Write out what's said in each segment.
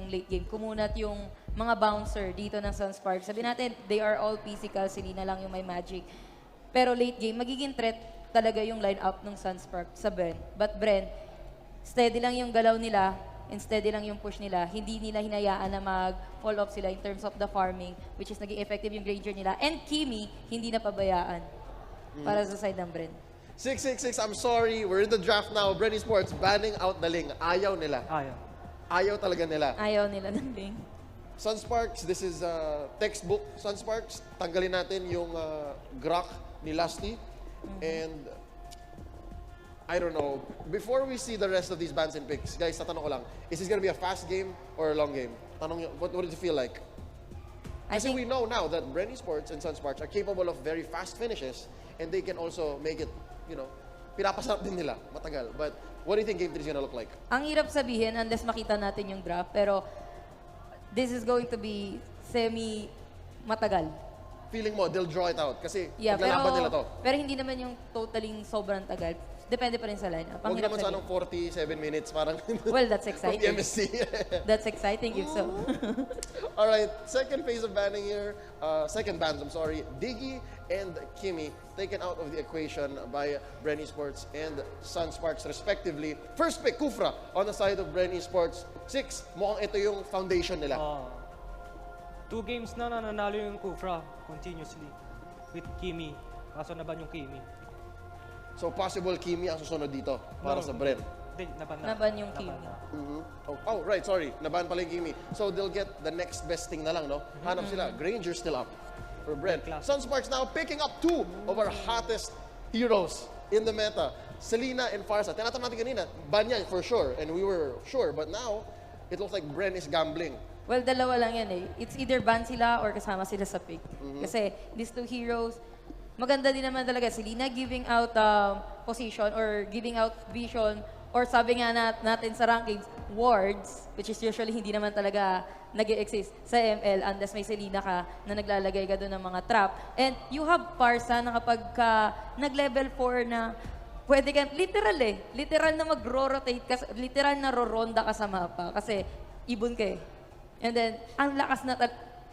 nung late game. Kumunat yung mga bouncer dito ng SUNSPARKS. Sabi natin, they are all physical, si Lina lang yung may magic. Pero late game, magiging threat talaga yung line-up ng SUNSPARKS sa BREN. But BREN, steady lang yung galaw nila, and steady lang yung push nila. Hindi nila hinayaan na mag-fall off sila in terms of the farming, which is naging effective yung Granger nila. And Kimi, hindi napabayaan para sa side ng BREN. 666, I'm sorry. We're in the draft now. BREN Esports banning out the Ling. Ayaw nila. Ayaw talaga nila. Ayaw nila ng Ling. SUNSPARKS, this is textbook SUNSPARKS. Tanggalin natin yung Grok ni Lusty. And I don't know. Before we see the rest of these bans and picks, guys, tatanong ko lang, is this gonna be a fast game or a long game? Tanong nyo, what does it feel like? Kasi we know now that BREN Esports and SUNSPARKS are capable of very fast finishes and they can also make it, you know, pinapasarap din nila, matagal. But what do you think game 3 is gonna look like? Ang hirap sabihin unless makita natin yung draft, pero this is going to be semi-matagal. Feeling mo, they'll draw it out kasi Yeah, paglalaban nila to. pero hindi naman yung totaling sobrang tagal. Depende pa rin sa lineup. Ang Huwag hirap naman sa sabihin. anong 47 minutes, parang Well, that's exciting. MSC. That's exciting if so. All right, second phase of banning here. Second bans, I'm sorry. Diggy and Kimi taken out of the equation by BREN Esports and SUNSPARKS respectively. First pick, Kufra on the side of BREN Esports. 6, mukhang ito yung foundation nila. 2 games na nanalo yung Kufra continuously with Kimi. Kaso naban yung Kimi. So possible Kimi ang susunod dito para sa BREN. Hindi, naban na. Naban yung Kimi. Oh, right, sorry. Naban pala yung Kimi. So they'll get the next best thing na lang, no? Hanap sila. Granger still up for BREN. SUNSPARKS now picking up 2 of our hottest heroes in the meta. Selena and Farsa. Tinatanong natin kanina, ban yan for sure. And we were sure. But now, it looks like BREN is gambling. Well, dalawa lang yan eh. It's either ban sila or kasama sila sa pick. Kasi these two heroes, maganda din naman talaga si Lina giving out position or giving out vision or sabi nga natin sa rankings, wards, which is usually hindi naman talaga nag-exist sa ML unless may Selena ka na naglalagay ka doon ng mga trap. And you have Parsa na kapag ka nag-level 4 na pwede ka, literal na mag-rotate ka, literal na roronda ka sa mapa kasi ibon ka eh. And then, ang lakas na,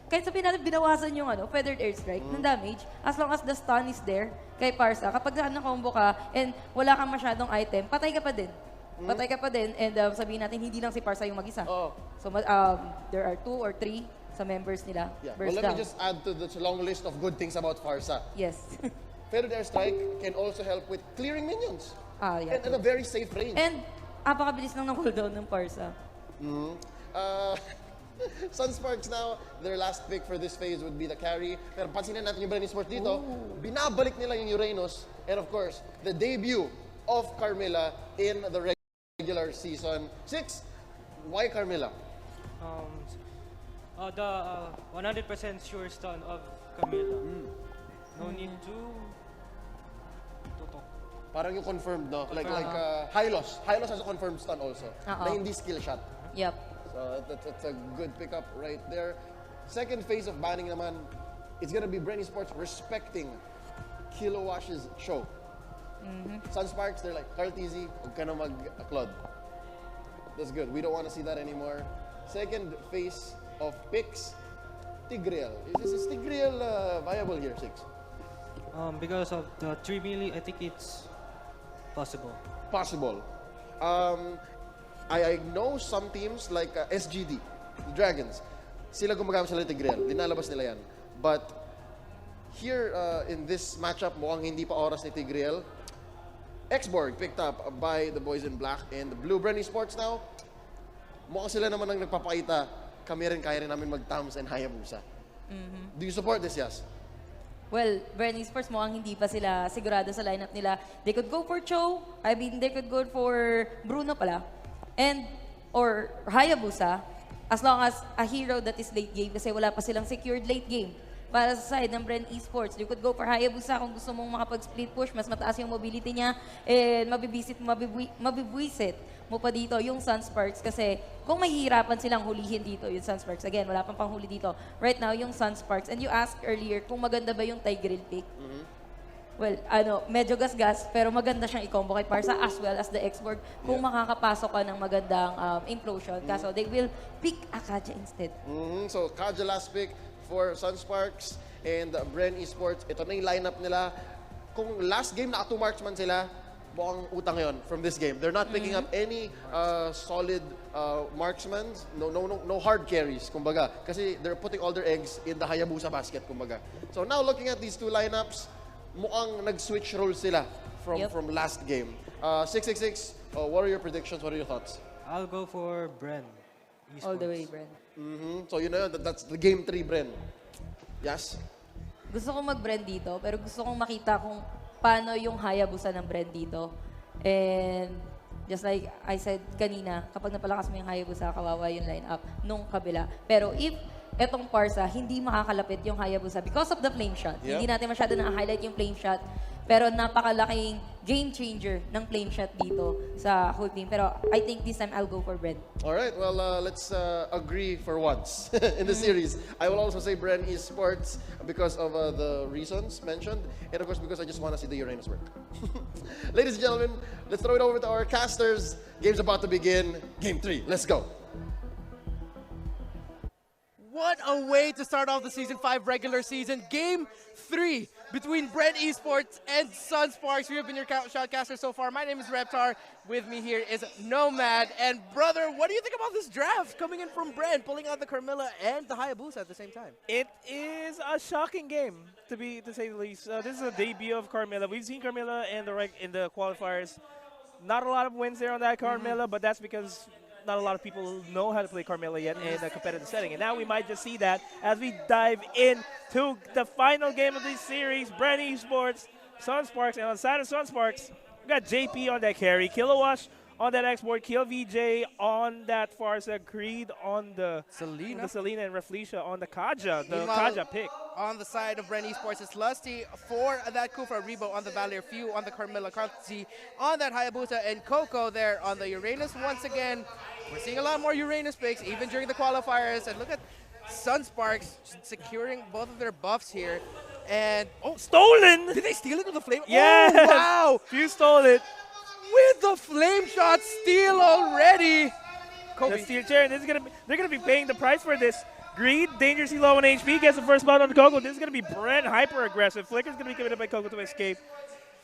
kahit sabihin natin, binawasan yung feathered airstrike ng damage, as long as the stun is there kay Parsa, kapag na-combo ka and wala kang masyadong item, patay ka pa din. Patay ka pa din, and sabihin natin, hindi lang si Parsa yung mag-isa. So, there are 2 or 3 sa members nila. Yeah. Well, let me just add to the long list of good things about Farsa. Yes. Feathered airstrike can also help with clearing minions. Yeah. And at a very safe range. And, apakabilis lang ng cooldown ng Parsa. SUNSPARKS now, their last pick for this phase would be the carry. Pero pansinin natin yung BREN Esports dito, binabalik nila yung Uranus. And of course, the debut of Carmilla in the regular season. 6, why Carmilla? The 100% sure stun of Camila. No need to talk. Parang yung confirmed, no? Like Hylos. Hylos has a confirmed stun also. Na hindi skill shot. Yep. So that's a good pickup right there. Second phase of banning naman, it's gonna be BREN Esports respecting Kilowash's show. SUNSPARKS, they're like, Carl TZ, huwag ka na mag-Claude. That's good. We don't want to see that anymore. Second phase of picks, Tigreal. Is Tigreal viable here, 6? Because of the 3 melee, I think it's possible. Possible. I know some teams like SGD, the Dragons, sila gumagamit sila ng Tigreal. Dinalabas nila yan. But here in this matchup, mukhang hindi pa oras ni Tigreal. Xborg picked up by the boys in black and the blue. BREN Esports now, mukhang sila naman ang nagpapakita, kami rin kaya rin namin mag-Tams and Hayabusa. Do you support this, Yas? Well, BREN Esports mukhang hindi pa sila sigurado sa lineup nila. They could go for Cho. I mean, they could go for Bruno pala. Or Hayabusa, as long as a hero that is late game kasi wala pa silang secured late game. Para sa side ng BREN Esports, you could go for Hayabusa kung gusto mong makapag-split push, mas mataas yung mobility niya, and mabibwisit mo pa dito yung SUNSPARKS kasi kung mahihirapan silang hulihin dito yung SUNSPARKS, again, wala pang panghuli dito. Right now, yung SUNSPARKS, and you asked earlier kung maganda ba yung Tigreal pick. Well, medyo gasgas, pero maganda siyang i-combo kay Parsa as well as the X-Borg kung makakapasok ka ng magandang implosion. Kaso they will pick Akaja instead. So, Kaja last pick for SUNSPARKS and BREN Esports. Ito na yung lineup nila. Kung last game naka 2 marksman sila, mukhang utang yon from this game. They're not picking up any solid marksmen, no hard carries, kumbaga. Kasi they're putting all their eggs in the Hayabusa basket, kumbaga. So now looking at these two lineups, mukhang nag-switch roles sila from last game. 666, what are your predictions? What are your thoughts? I'll go for BREN Esports. All the way, Bren. So you know, that's the game 3, BREN. Yes? Gusto kong mag-Bren dito, pero gusto kong makita kung paano yung Hayabusa ng Bren dito. And just like I said kanina, kapag napalakas mo yung Hayabusa, kawawa yung lineup nung kabila. Pero if etong Parsa, hindi makakalapit yung Hayabusa because of the flame shot. Yep. Hindi natin masyado na-highlight yung flame shot. Pero napakalaking game changer ng flame shot dito sa whole team. Pero I think this time I'll go for Bren. All right, well, let's agree for once in the series. I will also say BREN Esports because of the reasons mentioned, and of course because I just want to see the Uranus work. Ladies and gentlemen, let's throw it over to our casters. Game's about to begin. Game 3, let's go. What a way to start off the Season 5 regular season. Game 3 between BREN Esports and SUNSPARKS. We have been your shoutcaster so far. My name is Reptar. With me here is Nomad. And brother, what do you think about this draft coming in from BREN, pulling out the Carmilla and the Hayabusa at the same time? It is a shocking game, to say the least. This is a debut of Carmilla. We've seen Carmilla in the qualifiers. Not a lot of wins there on that Carmilla, but that's because not a lot of people know how to play Carmilla yet in a competitive setting. And now we might just see that as we dive into the final game of this series, BREN Esports, SUNSPARKS. And on the side of SUNSPARKS, we got JP on that carry, Kilowash on that export, Kill VJ on that Farsa, Creed on the Selena, and Reflecia on the Kaja, the Kaja pick. On the side of BREN Esports, it's Lusty for that Kufra, Rebo on the Valier, Few on the Carmilla, Kanzi on that Hayabusa, and Coco there on the Uranus once again. We're seeing a lot more Uranus picks, even during the qualifiers. And look at SUNSPARKS securing both of their buffs here. And, Stolen! did they steal it with the flame? Yes! Oh, wow! Few stole it. With the flame shot steal already. The steal chair. They're gonna be paying the price for this. Greed, dangerously low on HP, gets the first blood on the Coco. This is gonna be BREN hyper aggressive. Flicker's gonna be committed by Coco to escape.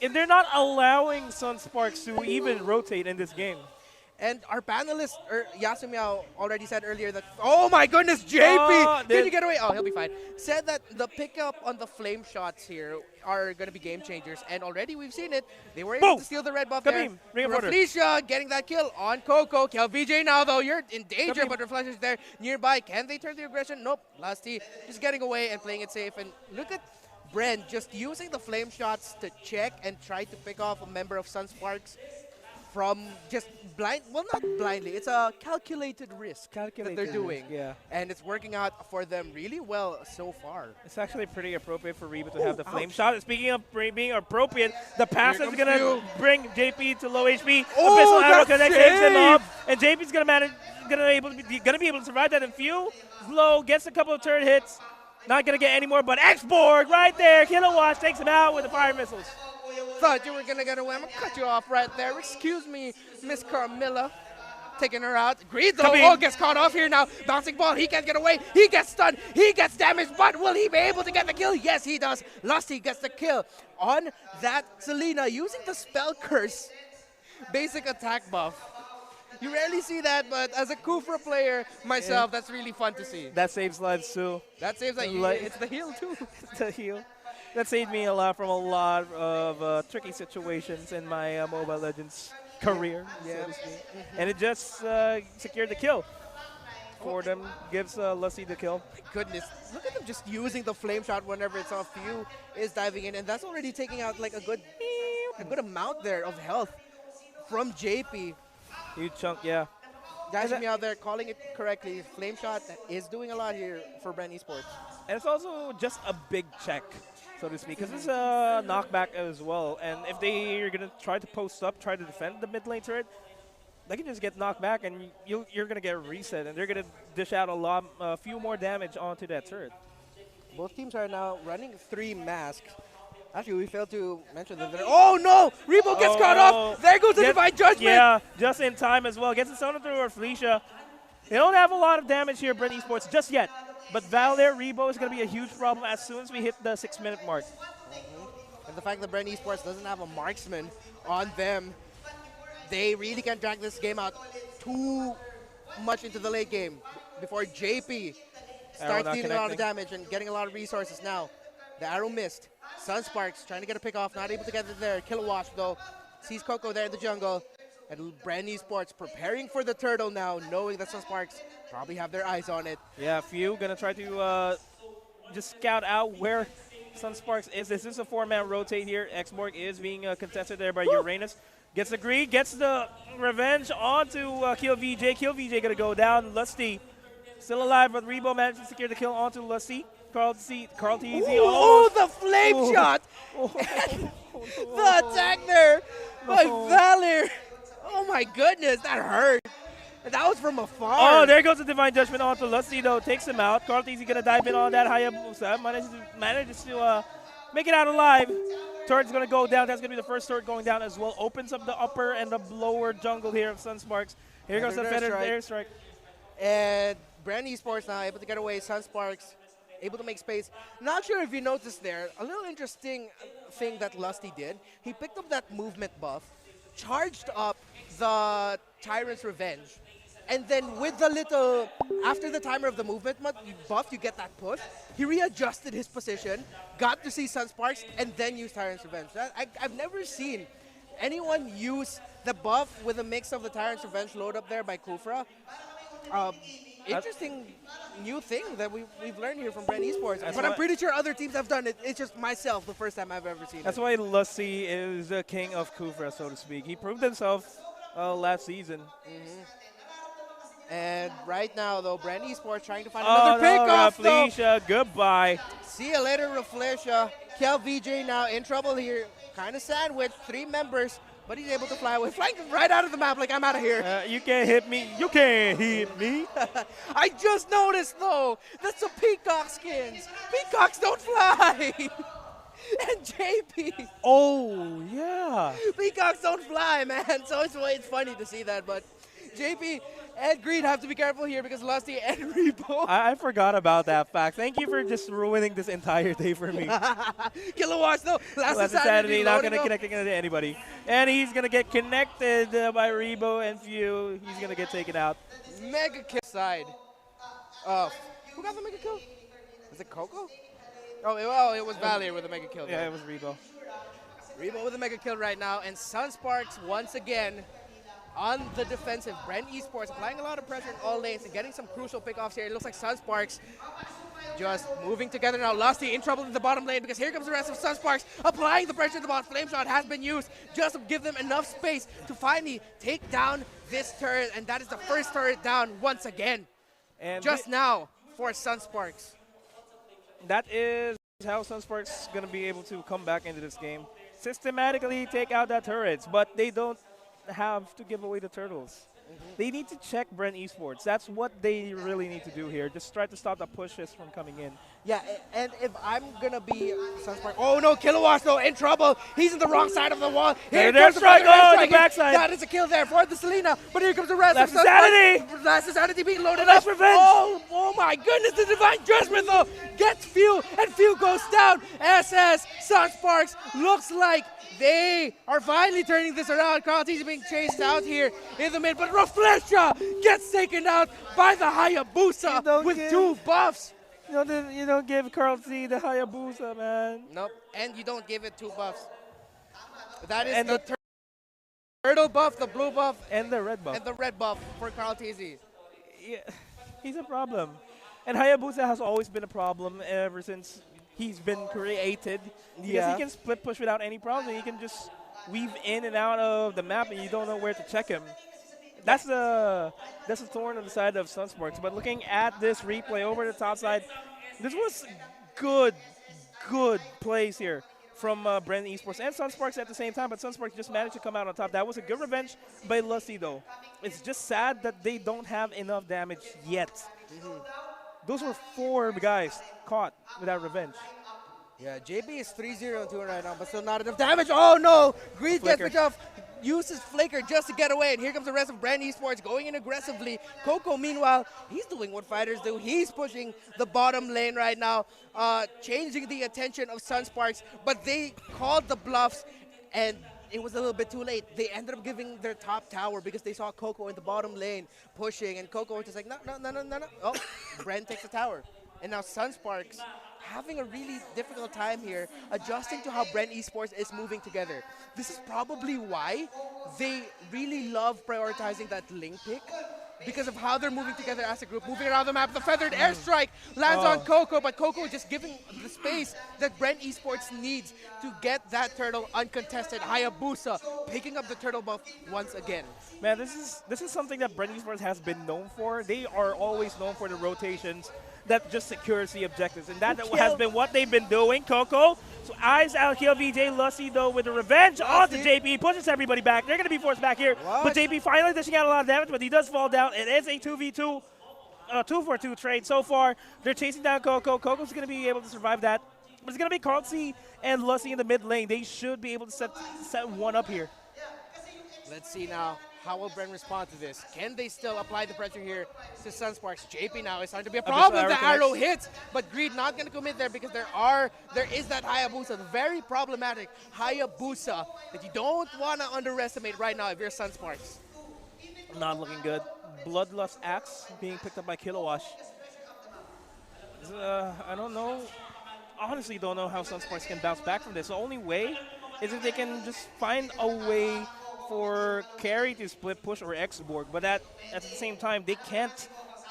And they're not allowing SUNSPARKS to even rotate in this game. And our panelist, Yasumiao, already said earlier that, oh my goodness, JP, can you get away? Oh, he'll be fine. Said that the pickup on the flame shots here are going to be game changers. And already we've seen it. They were able to steal the red buff there. Reflecia getting that kill on Coco. Kill VJ now, though. You're in danger, but Reflecia's there nearby. Can they turn the aggression? Nope. Lusty just getting away and playing it safe. And look at BREN just using the flame shots to check and try to pick off a member of SUNSPARKS from just blind, well, not blindly, it's a calculated risk that they're doing. Yeah. And it's working out for them really well so far. It's actually pretty appropriate for Reba to have the flame shot. And speaking of being appropriate, the pass is going to bring JP to low HP. Abyssal Arrow connects him off, and JP's going to be able to survive that. And Few low, gets a couple of turret hits. Not going to get any more, but X-Borg right there. Kilowatt takes him out with the fire missiles. Thought you were going to get away. I'm going to cut you off right there. Excuse me, Miss Carmilla. Taking her out. Greed, though, gets caught off here now. Bouncing ball. He can't get away. He gets stunned. He gets damaged, but will he be able to get the kill? Yes, he does. Lusty gets the kill on that Selena using the spell curse. Basic attack buff. You rarely see that, but as a Kufra player myself, that's really fun to see. That saves lives, too. That saves lives. It's the heal, too. It's the heal. That saved me a lot from a lot of tricky situations in my Mobile Legends career, so to speak. And it just secured the kill for them, gives Lusty the kill. My goodness, look at them just using the flame shot whenever it's off. Few is diving in, and that's already taking out like a good amount there of health from JP. Huge chunk, yeah. Guys, me out there calling it correctly. Flame shot is doing a lot here for BREN Esports. And it's also just a big check, so to speak, because it's a knockback as well. And if they are going to try to post up, try to defend the mid lane turret, they can just get knocked back, and you're going to get reset, and they're going to dish out a few more damage onto that turret. Both teams are now running 3 masks. Actually, we failed to mention that there. Oh no! Rebo gets caught off! There goes the Divine Judgment! Yeah, just in time as well. Gets it sounded through or Felicia. They don't have a lot of damage here, BREN Esports, just yet. But Val there, Rebo is going to be a huge problem as soon as we hit the 6-minute mark. And the fact that BREN Esports doesn't have a marksman on them, they really can drag this game out too much into the late game before JP starts not dealing a lot of connecting. damage and getting a lot of resources now. The arrow missed. SUNSPARKS trying to get a pick off, not able to get it there. Kilowatt though sees Coco there in the jungle. And BREN Esports preparing for the turtle now, knowing that SUNSPARKS probably have their eyes on it. Yeah, Few going to try to just scout out where SUNSPARKS is. This is a 4-man rotate here. Xborg is being contested there by Uranus. Gets the greed, gets the revenge onto Kill VJ. Kill VJ going to go down. Lusty still alive, but Rebo managed to secure the kill onto Lusty. Carl T. Oh, the flame shot! The attack there by Valor. Oh my goodness, that hurt. And that was from afar. Oh, there goes the Divine Judgment onto Lusty, though. Takes him out. Carl T. going to dive in on that Hayabusa. Manages to make it out alive. Turret's going to go down. That's going to be the first turret going down as well. Opens up the upper and the lower jungle here of SUNSPARKS. Here goes the feathered airstrike. And BREN Esports now able to get away. SUNSPARKS able to make space. Not sure if you noticed there, a little interesting thing that Lusty did. He picked up that movement buff, charged up the Tyrant's Revenge, and then with the little, after the timer of the movement buff, you get that push. He readjusted his position, got to see SUNSPARKS, and then used Tyrant's Revenge. I've never seen anyone use the buff with a mix of the Tyrant's Revenge load up there by Kufra. Interesting new thing that we've learned here from BREN Esports. But I'm pretty sure other teams have done it. It's just myself, the first time I've ever seen it. That's why Lusty is the king of Kufra, so to speak. He proved himself last season. And right now, though, BREN Esports trying to find another pick-off, Felicia, goodbye. See you later, Reflecia. Kel VJ now in trouble here. Kind of sandwiched, 3 members, but he's able to fly away. Flying right out of the map like I'm out of here. You can't hit me. You can't hit me. I just noticed, though, that's the Peacock skins. Peacocks don't fly. And JP. Oh, yeah. Peacocks don't fly, man. So it's funny to see that, but JP and Greed have to be careful here because Lusty and Rebo. I forgot about that fact. Thank you for just ruining this entire day for me. Kilowatts, though. Last Saturday, not going to connect to anybody. And he's going to get connected by Rebo and Few. He's going to get taken out. Mega kill side. Who got the mega kill? Was it Coco? Oh, it was Valier with a mega kill. Yeah, it was Rebo. Rebo with a mega kill right now. And SUNSPARKS once again on the defensive. BREN Esports applying a lot of pressure in all lanes and getting some crucial pickoffs here. It looks like SUNSPARKS just moving together now. Lusty in trouble in the bottom lane because here comes the rest of SUNSPARKS applying the pressure to the bot. Flame shot has been used just to give them enough space to finally take down this turret, and that is the first turret down once again. And just now for SUNSPARKS. That is how SUNSPARKS is going to be able to come back into this game. Systematically take out that turrets, but they don't have to give away the turtles. They need to check BREN Esports. That's what they really need to do here. Just try to stop the pushes from coming in. Yeah, and if I'm going to be SUNSPARKS. Oh no, Kilowatts though in trouble. He's in the wrong side of the wall. Here comes the strike. Oh, the backside. That is a kill there for the Selena. But here comes the rest Last of SUNSPARKS. Last Insanity being loaded up. Revenge. Oh my goodness, the Divine Judgment though gets Few, and Few goes down. SS SUNSPARKS looks like they are finally turning this around. Carl T is being chased out here in the mid, but Reflecia gets taken out by the Hayabusa with 2 buffs. You don't give Carl T the Hayabusa, man. Nope, and you don't give it 2 buffs. That is the turtle buff, the blue buff, and the red buff. And the red buff for Carl TZ. Yeah, he's a problem. And Hayabusa has always been a problem ever since he's been created. Because he can split push without any problem. He can just weave in and out of the map, and you don't know where to check him. That's a thorn on the side of SUNSPARKS. But looking at this replay over the top side, this was good plays here from BREN Esports and SUNSPARKS at the same time. But SUNSPARKS just managed to come out on top. That was a good revenge by Lusty, though. It's just sad that they don't have enough damage yet. Those were 4 guys caught with that revenge. Yeah, JP is 3-0 to right now, but still not enough damage. Oh no! Greed gets Flicker. picked off, uses Flicker just to get away, and here comes the rest of BREN Esports going in aggressively. Coco, meanwhile, he's doing what fighters do. He's pushing the bottom lane right now, changing the attention of SUNSPARKS, but they called the bluffs, and it was a little bit too late. They ended up giving their top tower because they saw Coco in the bottom lane pushing, and Coco was just like, no. Oh, BREN takes the tower. And now SUNSPARKS having a really difficult time here adjusting to how BREN Esports is moving together. This is probably why they really love prioritizing that link pick, because of how they're moving together as a group, moving around the map. The feathered airstrike lands on Coco, but Coco just giving the space that BREN Esports needs to get that turtle uncontested. Hayabusa picking up the turtle buff once again. Man, this is something that BREN Esports has been known for. They are always known for the rotations that just secures the objectives, and that has been what they've been doing. Coco, so eyes out here. VJ Lusty though with the revenge onto JP, pushes everybody back. They're going to be forced back here, but JP finally dishing out a lot of damage, but he does fall down. It is a 2v2, 2-for-2 trade so far. They're chasing down Coco. Coco's going to be able to survive that, but it's going to be Carlsey and Lusty in the mid lane. They should be able to set one up here. Let's see now. How will BREN respond to this? Can they still apply the pressure here to SUNSPARKS? JP now is starting to be a problem. The arrow hits, but Greed not going to commit there because there is that Hayabusa, the very problematic Hayabusa that you don't want to underestimate right now if you're SUNSPARKS. Not looking good. Bloodlust Axe being picked up by Kilowash. I don't know. Honestly, don't know how SUNSPARKS can bounce back from this. The only way is if they can just find a way for carry to split push or X-Borg, but at the same time, they can't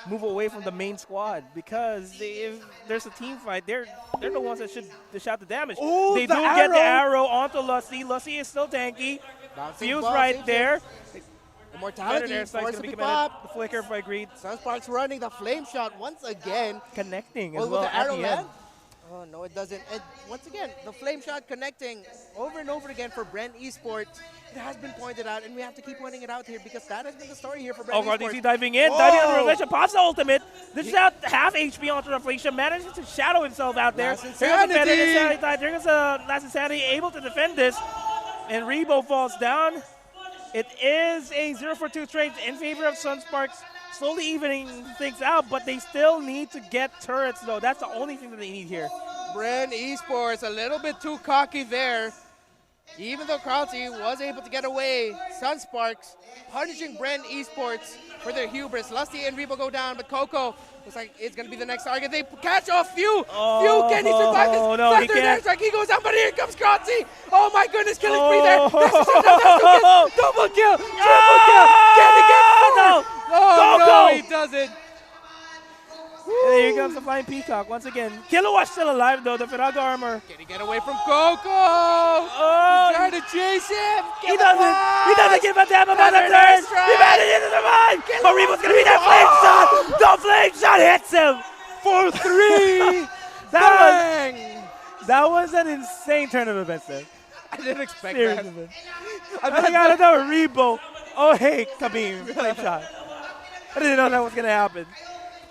move away from the main squad because if there's a team fight, they're the ones that should dish out the damage. Ooh, they do get the arrow onto Lusty. Lusty is still tanky. Fuse right there. Immortality forced to be popped. The flicker by Greed. SUNSPARKS running the flame shot once again. Connecting as Will well the arrow at the land? end. Oh, no, it doesn't. And once again, the flame shot connecting over and over again for BREN Esports. It has been pointed out, and we have to keep pointing it out here because that has been the story here for BREN Esports. RDC diving in, diving on the Reflection, pops the ultimate. This is out half HP onto Reflection, manages to shadow himself out there. Last Insanity. There goes Last Insanity, able to defend this, and Rebo falls down. It is a 0-for-2 trade in favor of SUNSPARKS, slowly evening things out, but they still need to get turrets, though. That's the only thing that they need here. BREN Esports a little bit too cocky there. Even though Carlsey was able to get away, SUNSPARKS punishing BREN Esports for their hubris. Lusty and Rebo go down, but Coco looks like it's going to be the next target. They catch off Few. Few, can he survive this? No, he can't. He goes down, but here comes Carlsey. Oh my goodness, killing spree there. That's two kills. Double kill, triple kill. Can he get four? Oh no, he doesn't. And there comes the Flying Peacock once again. Kilowatt still alive though, the Firaga armor. Can he get away from Coco? Oh, trying to chase him. He doesn't give a damn about the turn. He manages to survive. But Reebo's gonna be that flame shot. The flame shot hits him for 3. That was an insane turn of events there. I didn't expect Seriously. that. I got another Reebo. Oh hey, Kabim, flame shot. I didn't know that was gonna happen.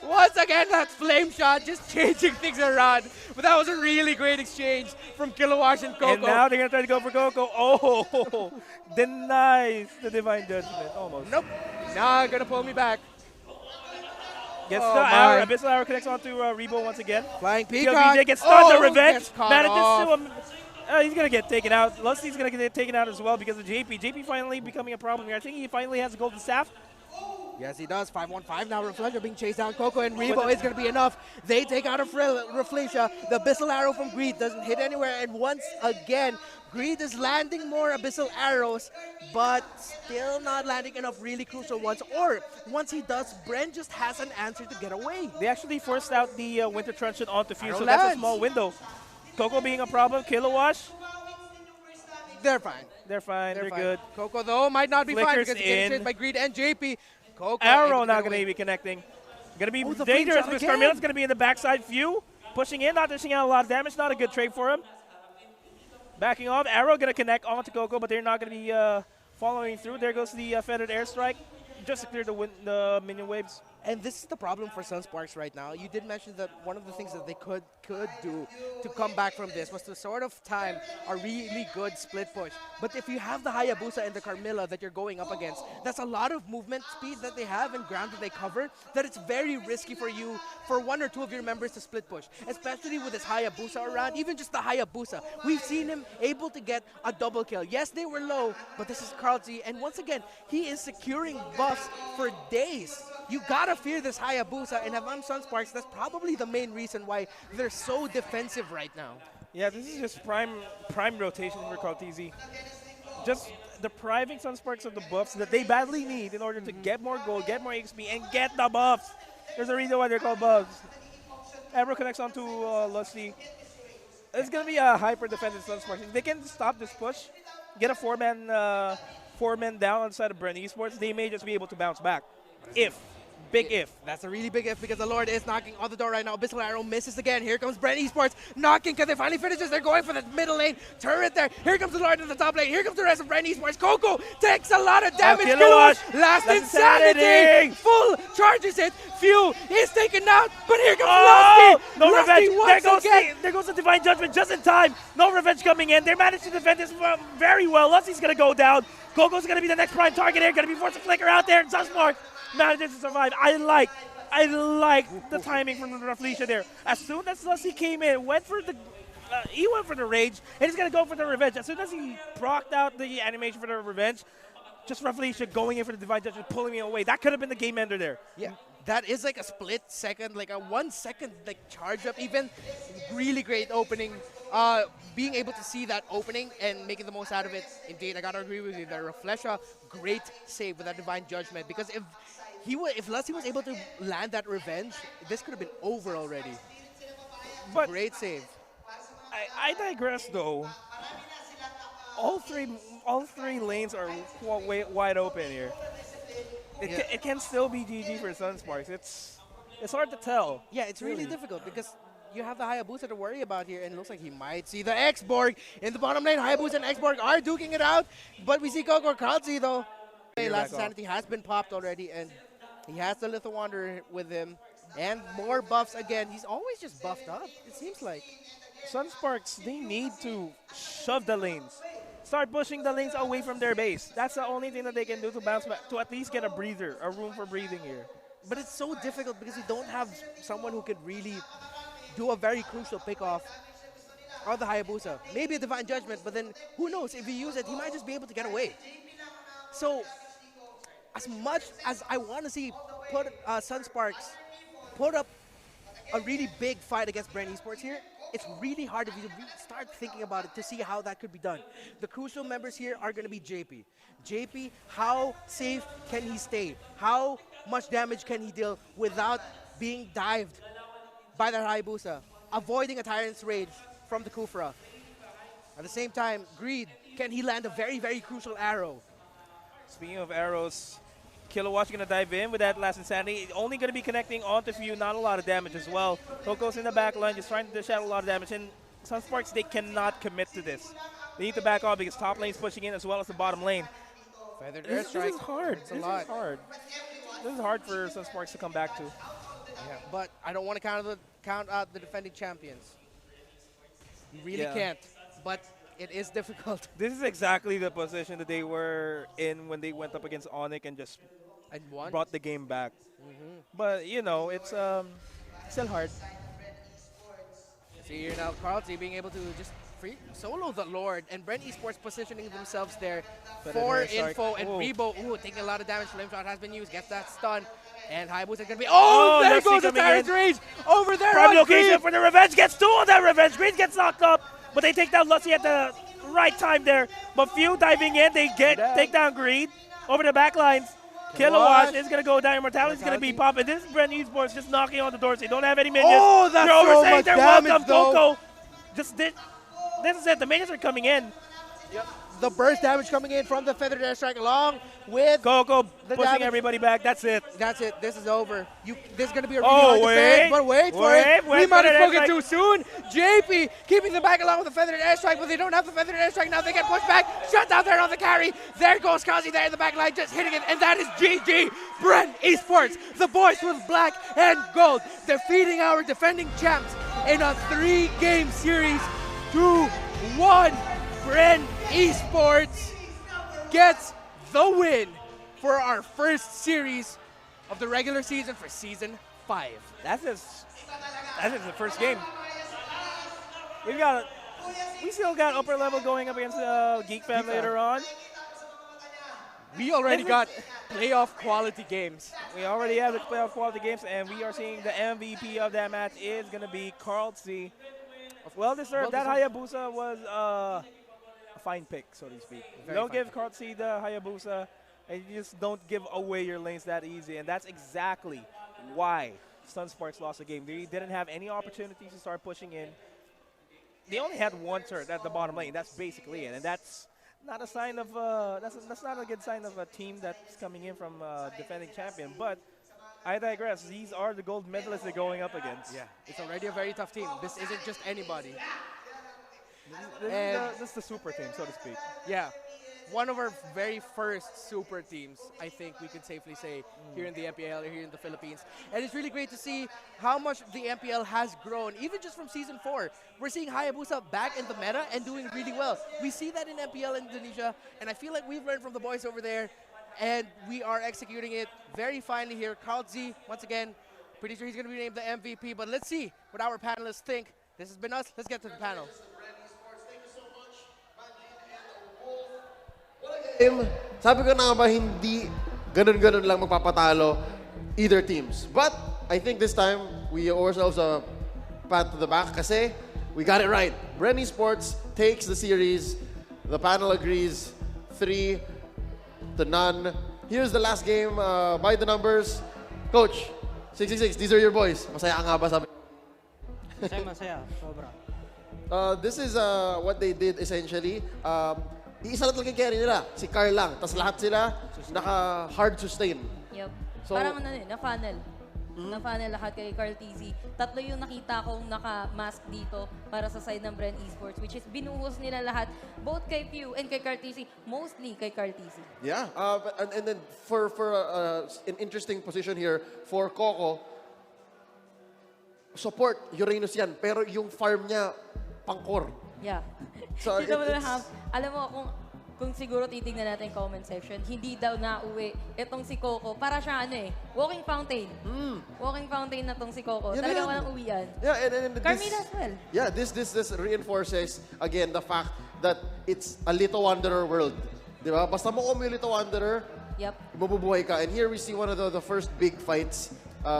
Once again, that flame shot just changing things around. But that was a really great exchange from Kilowatt and Coco. And now they're going to try to go for Coco. Oh, denies the Divine Judgment. Almost. Nope. Not going to pull me back. Gets the arrow. Abyssal Arrow connects onto Rebo once again. Flying Peacock. VJ gets stunned. The revenge. Manages to he's going to get taken out. Lusty's going to get taken out as well because of JP. JP finally becoming a problem here. I think he finally has a golden staff. Yes, he does. 5-1-5 now. Reflector being chased down. Coco and Rebo is going to be enough. They take out Reflecia. The Abyssal Arrow from Greed doesn't hit anywhere. And once again, Greed is landing more Abyssal Arrows, but still not landing enough really crucial ones. Or once he does, BREN just has an answer to get away. They actually forced out the Winter Truncheon onto Fuse, so that's a small window. Coco being a problem. Kilowatt. They're fine. They're fine. They're good. Coco, though, might not be fine Flickers because he's getting chased by Greed and JP. Coco Arrow not going to be connecting. Going to be dangerous because Carmela's going to be in the backside. Few pushing in, not dishing out a lot of damage. Not a good trade for him. Backing off. Arrow going to connect onto Coco, but they're not going to be following through. There goes the feathered airstrike just to clear the minion waves. And this is the problem for SUNSPARKS right now. You did mention that one of the things that they could do to come back from this was to sort of time a really good split push. But if you have the Hayabusa and the Carmilla that you're going up against, that's a lot of movement speed that they have and ground that they cover, that it's very risky for you, for one or two of your members to split push. Especially with this Hayabusa around, even just the Hayabusa. We've seen him able to get a double kill. Yes, they were low, but this is Carl Z, and once again, he is securing buffs for days. You gotta fear this Hayabusa, and if I'm SUNSPARKS, that's probably the main reason why they're so defensive right now. Yeah, this is just prime rotation for Kaltizi. Just depriving SUNSPARKS of the buffs that they badly need in order to get more gold, get more XP, and get the buffs. There's a reason why they're called buffs. Ebro connects onto Lusty. It's gonna be a hyper defensive SUNSPARKS. If they can stop this push, get a four-man down outside of BREN Esports, they may just be able to bounce back. Big if. That's a really big if because the Lord is knocking on the door right now. Abyssal Arrow misses again. Here comes BREN Esports knocking because they finally finishes. They're going for the middle lane. Turret there. Here comes the Lord in the top lane. Here comes the rest of BREN Esports. Coco takes a lot of damage. Kilowatt. Last insanity. Full charges it. Few is taken out. But here comes Lusty. No Lusty revenge. There goes the Divine Judgment just in time. No revenge coming in. They managed to defend this very well. Lusty's going to go down. Coco's going to be the next prime target here. Going to be forced to flicker out there. And SUNSPARKS manages to survive. I like the timing from Rafleisha there. As soon as Lusty came in, he went for the rage, and he's gonna go for the revenge. As soon as he procced out the animation for the revenge, just Rafleisha going in for the Divine Judgment, pulling me away. That could have been the game ender there. Yeah, that is like a split second, like a 1 second like charge up. Even really great opening. Being able to see that opening and making the most out of it. Indeed, I gotta agree with you there. Rafleisha, great save with that Divine Judgment because if Lusty was able to land that revenge, this could have been over already. But great save. I digress though. All three lanes are wide open here. It can still be GG for SUNSPARKS. It's hard to tell. Yeah, it's really difficult because you have the Hayabusa to worry about here, and it looks like he might see the X-Borg in the bottom lane. Hayabusa and X-Borg are duking it out, but we see Coco Kralzi though. Last Insanity has been popped already, and he has the Little Wanderer with him, and more buffs again. He's always just buffed up, it seems like. SUNSPARKS, they need to shove the lanes. Start pushing the lanes away from their base. That's the only thing that they can do to bounce back, to at least get a breather, a room for breathing here. But it's so difficult because you don't have someone who could really do a very crucial pick-off on the Hayabusa. Maybe a Divine Judgment, but then who knows, if he uses it, he might just be able to get away. So, as much as I want to see SUNSPARKS put up a really big fight against BREN Esports here, it's really hard if you start thinking about it to see how that could be done. The crucial members here are going to be JP. JP, how safe can he stay? How much damage can he deal without being dived by that Hayabusa, avoiding a Tyrant's Rage from the Kufra? At the same time, Greed, can he land a very, very crucial arrow? Speaking of arrows, Kilowatt's going to dive in with that last Insanity. Only going to be connecting onto Few, not a lot of damage as well. Coco's in the back line, just trying to dish out a lot of damage. And SUNSPARKS, they cannot commit to this. They need to back off because top lane's pushing in as well as the bottom lane. This is hard. This is hard. This is hard for SUNSPARKS to come back to. Yeah, but I don't want to count out the defending champions. You really can't. But it is difficult. This is exactly the position that they were in when they went up against Onyx and just brought the game back. But, you know, it's still hard. See here now, Carlty being able to just free solo the Lord, and BREN Esports positioning themselves there for info, and Rebo, taking a lot of damage. Flame Shot has been used, gets that stun, and Hayabusa is going to be, there goes the Tyrant's Rage over there. Prime location for the revenge, gets two on that revenge. Green gets knocked up, but they take down Lusty at the right time there. But Few diving in, they take down Greed over the back lines. Kilowatt is going to go down. Immortality is going to be popping. This is BREN Esports just knocking on the doors. They don't have any minions. Oh, that's so much damage, welcome, Coco. This is it. The minions are coming in. Yep. the burst damage coming in from the feathered airstrike along with Coco the pushing damage. everybody back. That's it. That's it. This is over. This is going to be a really Oh, hard defense, but wait for it. wait We might have for the spoken airstrike. too soon. JP keeping them back along with the feathered airstrike, but they don't have the feathered airstrike now. They get pushed back. Shut down there on the carry. There goes Kazi there in the back line, just hitting it, and that is GG. BREN Esports, the boys with black and gold, defeating our defending champs in a 3-game series. 2-1. BREN Esports gets the win for our first series of the regular season for Season 5. That's just the first game. We still got upper level going up against Geek Fam later on. We already got playoff quality games. We already have the playoff quality games, and we are seeing the MVP of that match is going to be Carl C. Well deserved. That Hayabusa was a fine pick, so to speak. You don't give Carl C the Hayabusa, and you just don't give away your lanes that easy, and that's exactly why SUNSPARKS lost the game. They didn't have any opportunities to start pushing in. They only had one turret at the bottom lane. That's basically it, and that's not a sign of that's not a good sign of a team that's coming in from defending champion. But I digress. These are the gold medalists they're going up against. Yeah, it's already a very tough team. This isn't just anybody. This is the super team, so to speak. Yeah, one of our very first super teams, I think we can safely say, here in the MPL or here in the Philippines. And it's really great to see how much the MPL has grown, even just from Season 4. We're seeing Hayabusa back in the meta and doing really well. We see that in MPL Indonesia, and I feel like we've learned from the boys over there, and we are executing it very finely here. Carl Z, once again, pretty sure he's going to be named the MVP, but let's see what our panelists think. This has been us. Let's get to the panel. Sabi ko na nga ba, hindi ganun-ganun lang magpapatalo either teams. But I think this time, we owe ourselves a pat to the back kasi we got it right. BREN Esports takes the series. The panel agrees 3-0. Here's the last game by the numbers. Coach, 666, these are your boys. Masaya ka nga ba sabi? Masaya, sobra. This is what they did essentially. Iisa lang talaga carry nila, si Carl lang. Tapos lahat sila naka-hard sustain. Yep. So- Parang na-funnel. Na-funnel lahat kay Carl TZ. Tatlo yung nakita kong naka-mask dito para sa side ng BREN Esports, which is binuhos nila lahat, both kay Pew and kay Carl TZ, mostly kay Carl TZ. Yeah, and then for an interesting position here, for Coco, support, Uranus yan, pero yung farm niya, pangkor. Yeah. So, Dito mo na it's- alam mo, kung siguro titignan natin comment section, hindi daw nauwi itong si Coco. Para siya walking fountain. Walking fountain na tong si Coco. Yan Talagang yan. walang uwian. Yeah, and Carmina as well. Yeah, this reinforces, again, the fact that it's a Little Wanderer world. Di ba? Basta mo yung Little Wanderer, Yep. mabubuhay ka. And here we see one of the first big fights